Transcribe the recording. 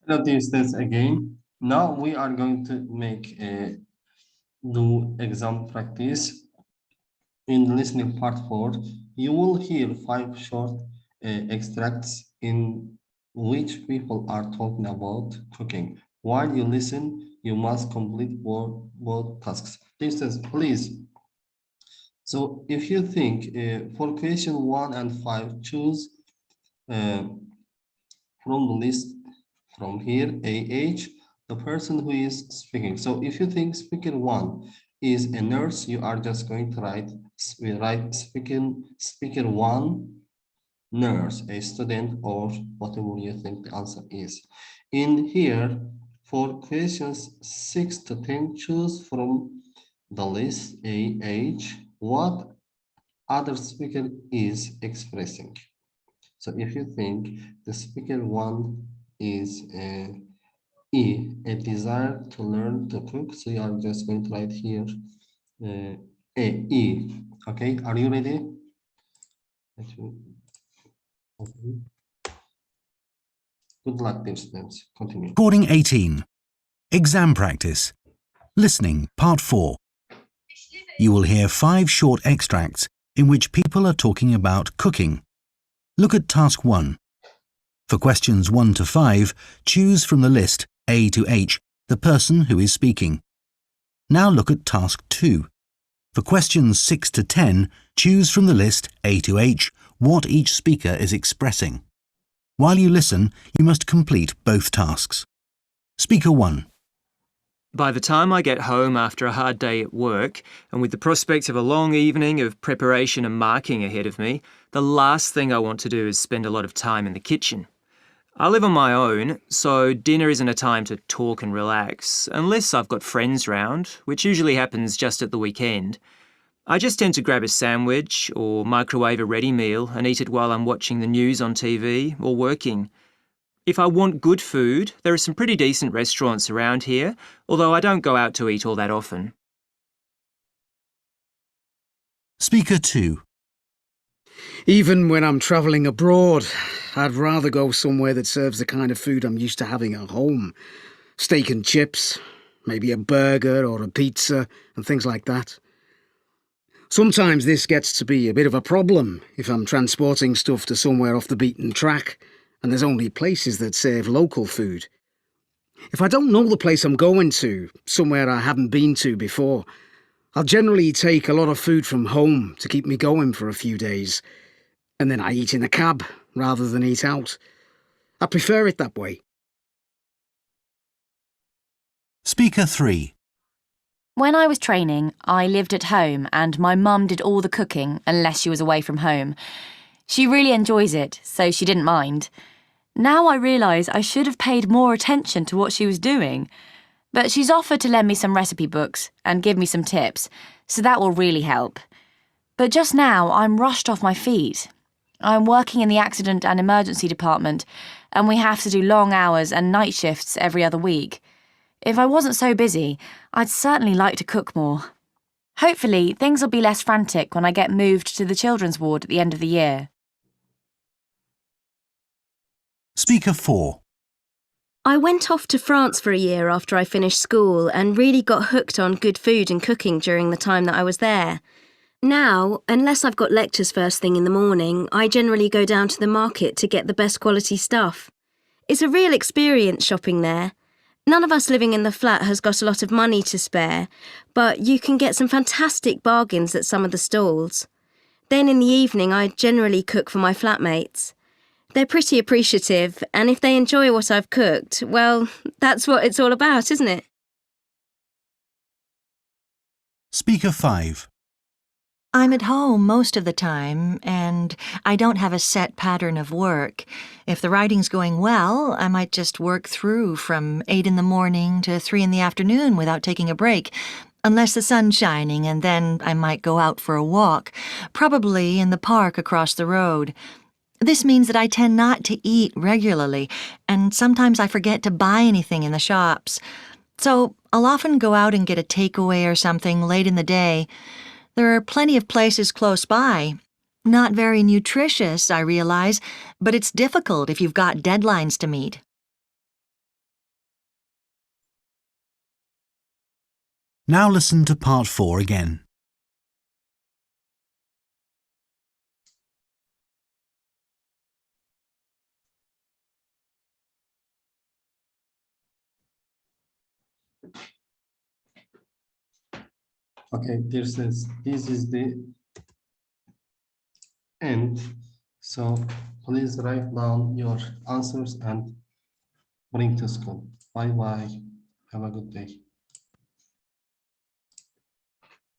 Hello, this is again. Now we are going to do exam practice in listening part 4. You will hear 5 short extracts in which people are talking about cooking. While you listen, you must complete both tasks. Distance, please. So if you think for question 1 and 5, choose uh, from the list from here, AH, the person who is speaking. So if you think speaker 1 is a nurse, you are just going to write speaker 1 nurse, a student, or whatever you think the answer is. In here, for questions 6 to 10, choose from the list AH what other speaker is expressing. So if you think the speaker 1 is a desire to learn to cook, so you are just going to write here E. Okay, are you ready? Okay. Good luck, dear students. Continue. Recording 18. Exam practice. Listening, part 4. You will hear 5 short extracts in which people are talking about cooking. Look at task 1. For questions 1 to 5, choose from the list A to H the person who is speaking. Now look at task 2. For questions 6 to 10, choose from the list A to H what each speaker is expressing. While you listen, you must complete both tasks. Speaker 1. By the time I get home after a hard day at work, and with the prospect of a long evening of preparation and marking ahead of me, the last thing I want to do is spend a lot of time in the kitchen. I live on my own, so dinner isn't a time to talk and relax, unless I've got friends round, which usually happens just at the weekend. I just tend to grab a sandwich or microwave a ready meal and eat it while I'm watching the news on TV or working. If I want good food, there are some pretty decent restaurants around here, although I don't go out to eat all that often. Speaker 2. Even when I'm travelling abroad, I'd rather go somewhere that serves the kind of food I'm used to having at home. Steak and chips, maybe a burger or a pizza and things like that. Sometimes this gets to be a bit of a problem if I'm transporting stuff to somewhere off the beaten track and there's only places that serve local food. If I don't know the place I'm going to, somewhere I haven't been to before, I'll generally take a lot of food from home to keep me going for a few days, and then I eat in a cab rather than eat out. I prefer it that way. Speaker 3. When I was training, I lived at home and my mum did all the cooking unless she was away from home. She really enjoys it, so she didn't mind. Now I realise I should have paid more attention to what she was doing. But she's offered to lend me some recipe books and give me some tips, so that will really help. But just now I'm rushed off my feet. I'm working in the accident and emergency department, and we have to do long hours and night shifts every other week. If I wasn't so busy, I'd certainly like to cook more. Hopefully, things will be less frantic when I get moved to the children's ward at the end of the year. Speaker 4. I went off to France for a year after I finished school and really got hooked on good food and cooking during the time that I was there. Now, unless I've got lectures first thing in the morning, I generally go down to the market to get the best quality stuff. It's a real experience shopping there. None of us living in the flat has got a lot of money to spare, but you can get some fantastic bargains at some of the stalls. Then in the evening, I generally cook for my flatmates. They're pretty appreciative, and if they enjoy what I've cooked, well, that's what it's all about, isn't it? Speaker 5. I'm at home most of the time, and I don't have a set pattern of work. If the writing's going well, I might just work through from 8 in the morning to 3 in the afternoon without taking a break, unless the sun's shining, and then I might go out for a walk, probably in the park across the road. This means that I tend not to eat regularly, and sometimes I forget to buy anything in the shops. So I'll often go out and get a takeaway or something late in the day. There are plenty of places close by. Not very nutritious, I realize, but it's difficult if you've got deadlines to meet. Now listen to part 4 again. Okay, this is the end. So please write down your answers and bring to school. Bye bye. Have a good day.